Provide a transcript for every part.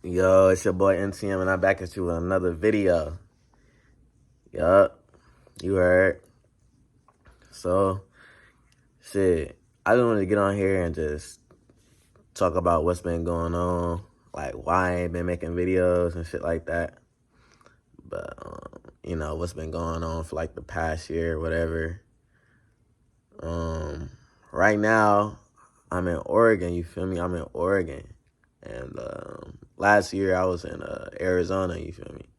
Yo, it's your boy NTM, and I'm back at you with another video. Yup, you heard. So, shit, I just wanted to get on here and just talk about what's been going on, like why I ain't been making videos and shit like that. But, what's been going on for like the past year or whatever. Right now, I'm in Oregon, you feel me? I'm in Oregon. And last year I was in Arizona, you feel me?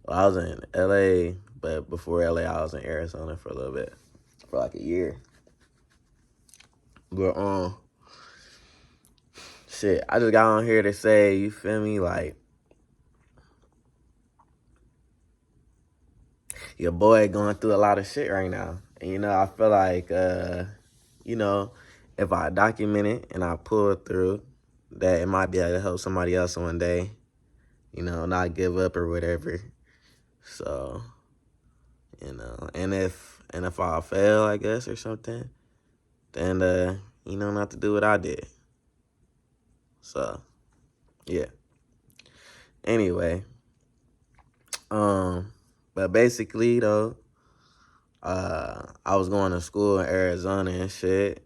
Well, I was in LA, but before LA, I was in Arizona for a little bit, for like a year. But shit, I just got on here to say, you feel me, like your boy going through a lot of shit right now, and I feel like if I document it and I pull it through, that it might be able to help somebody else one day, not give up or whatever. So, and if I fail, I guess, or something, then not to do what I did. So, yeah. Anyway, but basically though, I was going to school in Arizona and shit,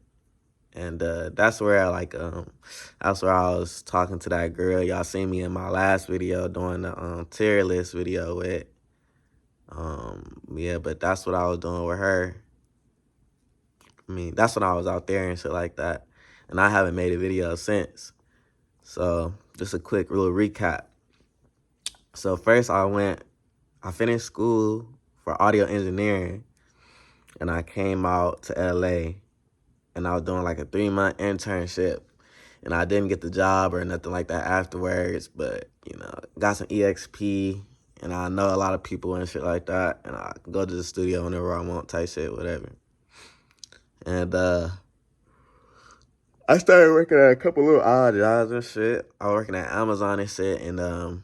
and that's where that's where I was talking to that girl y'all seen me in my last video doing the tier list video with. Yeah, but that's what I was doing with her. I mean, that's when I was out there and shit like that, and I haven't made a video since. So, just a quick little recap. So first I finished school for audio engineering, and I came out to LA, and I was doing like a 3-month internship, and I didn't get the job or nothing like that afterwards, but got some EXP, and I know a lot of people and shit like that, and I can go to the studio whenever I want type shit, whatever. And I started working at a couple little odd jobs and shit. I was working at Amazon and shit, and my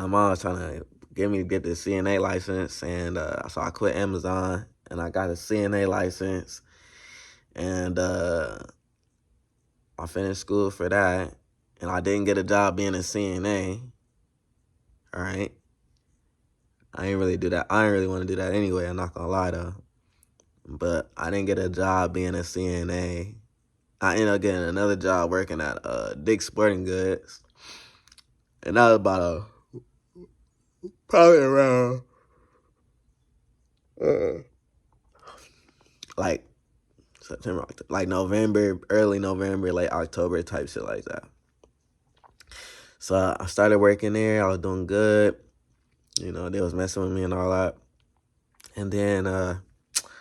mom was trying to get me to get the CNA license, and so I quit Amazon, and I got a CNA license, and I finished school for that, and I didn't get a job being a CNA, all right? I didn't really do that. I didn't really want to do that anyway, I'm not gonna lie though. But I didn't get a job being a CNA. I ended up getting another job working at Dick's Sporting Goods, and that was about probably around like September, like November, early November, late October type shit like that. So I started working there. I was doing good. They was messing with me and all that. And then I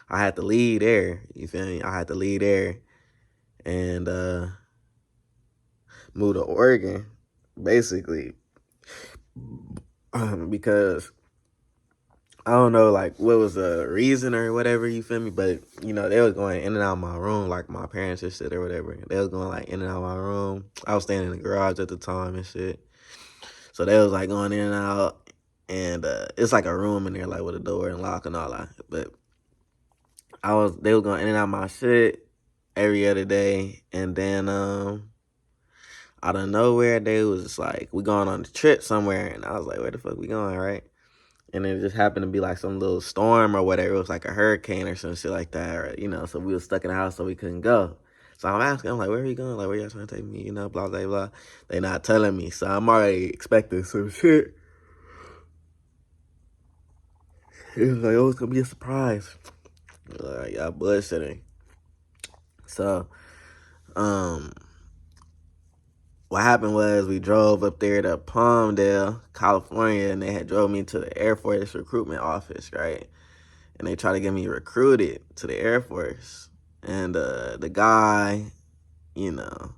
had to leave there. You feel me? I had to leave there and move to Oregon, basically, because I don't know, like, what was the reason or whatever, you feel me? But, they was going in and out of my room, like, my parents and shit or whatever. They was going, like, in and out of my room. I was staying in the garage at the time and shit. So they was, like, going in and out. And it's, like, a room in there, like, with a door and lock and all that. But they was going in and out of my shit every other day. And then, out of nowhere, they was just, like, we going on a trip somewhere. And I was like, where the fuck we going, right? And it just happened to be like some little storm or whatever. It was like a hurricane or some shit like that, or, so we was stuck in the house so we couldn't go. So I'm asking, I'm like, where are you going? Like, where y'all trying to take me? Blah, blah, blah. They not telling me. So I'm already expecting some shit. It was like, oh, it's going to be a surprise. Like, y'all bullshitting. So, what happened was we drove up there to Palmdale, California, and they had drove me to the Air Force recruitment office, right? And they tried to get me recruited to the Air Force. And the guy, the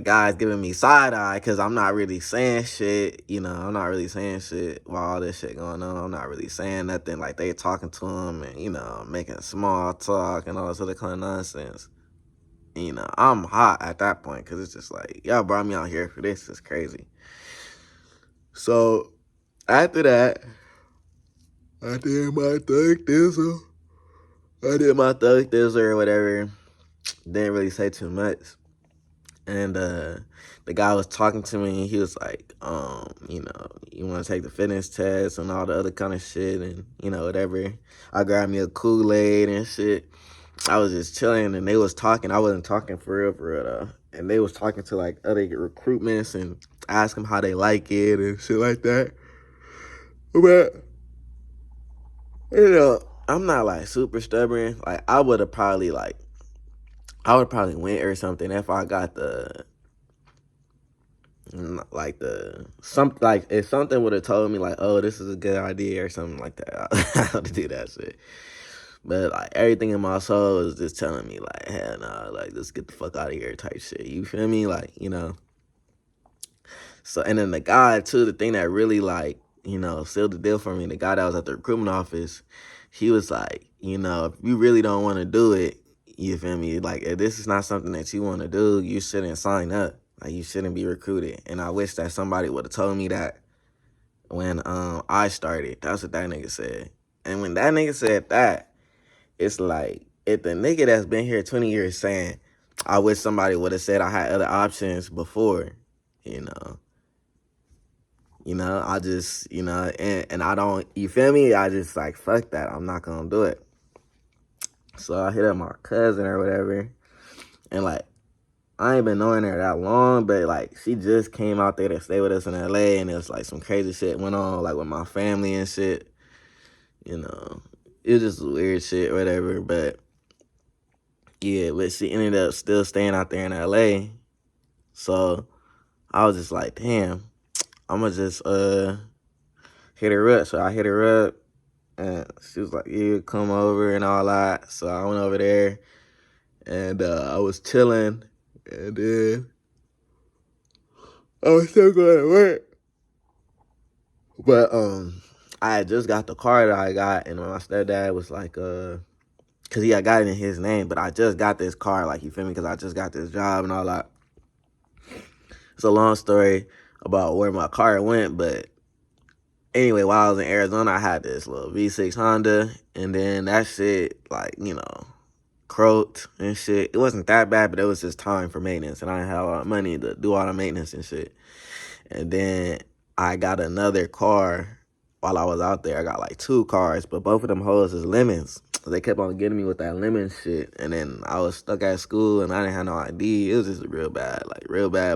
guy's giving me side eye because I'm not really saying shit. I'm not really saying shit while all this shit going on. I'm not really saying nothing. Like, they talking to him and, making small talk and all this other kind of nonsense. I'm hot at that point because it's just like, y'all brought me out here for this. It's crazy. So, after that, I did my thug thizzle or whatever. Didn't really say too much. And the guy was talking to me, and he was like, you want to take the fitness test and all the other kind of shit, and whatever. I grabbed me a Kool-Aid and shit. I was just chilling, and they was talking. I wasn't talking for real though. And they was talking to like other recruitments and ask them how they like it and shit like that. But I'm not like super stubborn. Like I would probably went or something if I got if something would have told me like, oh, this is a good idea or something like that. I would do that shit. But like everything in my soul is just telling me like, hell nah, like let's get the fuck out of here type shit. You feel me? Like, So and then the guy too, the thing that really like, sealed the deal for me, the guy that was at the recruitment office, he was like, if you really don't want to do it, you feel me? Like if this is not something that you want to do, you shouldn't sign up. Like you shouldn't be recruited. And I wish that somebody would have told me that when I started. That's what that nigga said. And when that nigga said that, it's like if the nigga that's been here 20 years saying, I wish somebody would have said I had other options before, you know. I just, and I don't, you feel me? I just like, fuck that. I'm not gonna do it. So I hit up my cousin or whatever. And like, I ain't been knowing her that long, but like, she just came out there to stay with us in LA. And it was like some crazy shit went on, like with my family and shit. It was just weird shit, whatever. But yeah, but she ended up still staying out there in LA. So I was just like, damn, I'm gonna just hit her up. So I hit her up, and she was like, yeah, come over and all that. So I went over there, and I was chilling, and then I was still going to work. But I had just got the car that I got, and my stepdad was like, because he had got it in his name, but I just got this car, like, you feel me, because I just got this job and all that. It's a long story about where my car went, but anyway, while I was in Arizona, I had this little V6 Honda, and then that shit, like, croaked and shit. It wasn't that bad, but it was just time for maintenance, and I didn't have a lot of money to do all the maintenance and shit. And then I got another car while I was out there. I got like 2 cars, but both of them hoes is lemons. They kept on getting me with that lemon shit, and then I was stuck at school, and I didn't have no ID. It was just real bad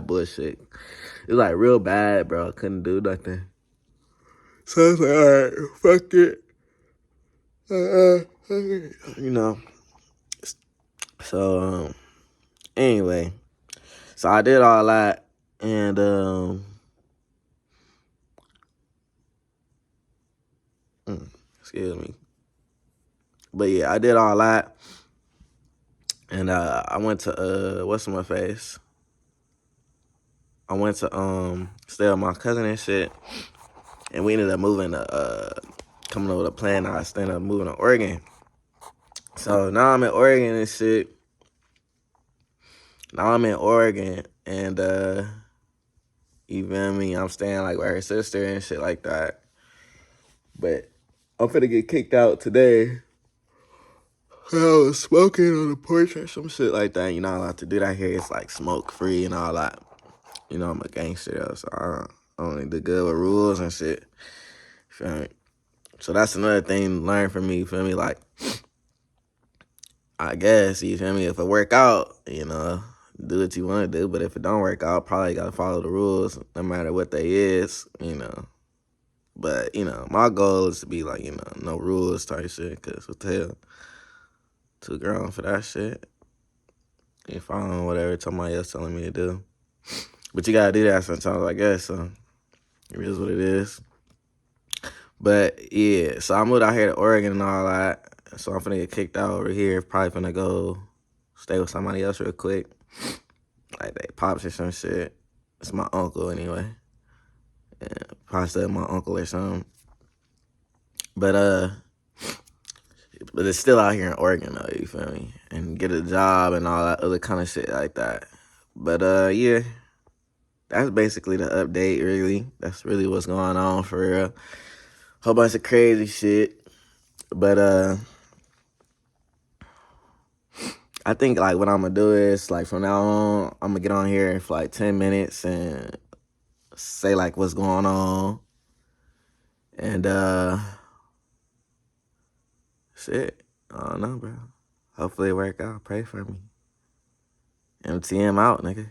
bullshit. It was like real bad, bro. I couldn't do nothing. So I was like, alright, fuck it. So, anyway. So I did all that, and, excuse me. But yeah, I did all that, and, I went to, what's my face? I went to, stay with my cousin and shit, and we ended up moving to, coming up with a plan. I ended up moving to Oregon. So now I'm in Oregon and shit. Now I'm in Oregon, and you feel me? I'm staying like with her sister and shit like that. But I'm finna get kicked out today. I was smoking on the porch or some shit like that. You're not allowed to do that here. It's like smoke free and all that. I'm a gangster though, so I only do good with rules and shit. Feel me? So that's another thing to learn from me. You feel me? Like, I guess, you feel me? If it work out, do what you want to do. But if it don't work out, probably got to follow the rules no matter what they is, But, my goal is to be like, no rules type shit. Because what the hell? Too grown for that shit. You following whatever somebody else telling me to do. But you got to do that sometimes, I guess. So it is what it is. But, yeah. So I moved out here to Oregon and all that. So I'm finna get kicked out over here. Probably finna go stay with somebody else real quick. Like they pops or some shit. It's my uncle anyway. And probably stay with my uncle or something. But it's still out here in Oregon though, you feel me? And get a job and all that other kind of shit like that. But yeah. That's basically the update, really. That's really what's going on for real. Whole bunch of crazy shit. But I think like what I'm gonna do is like from now on, I'm gonna get on here for like 10 minutes and say like what's going on. And shit. I don't know, bro. Hopefully it work out. Pray for me. MTM out, nigga.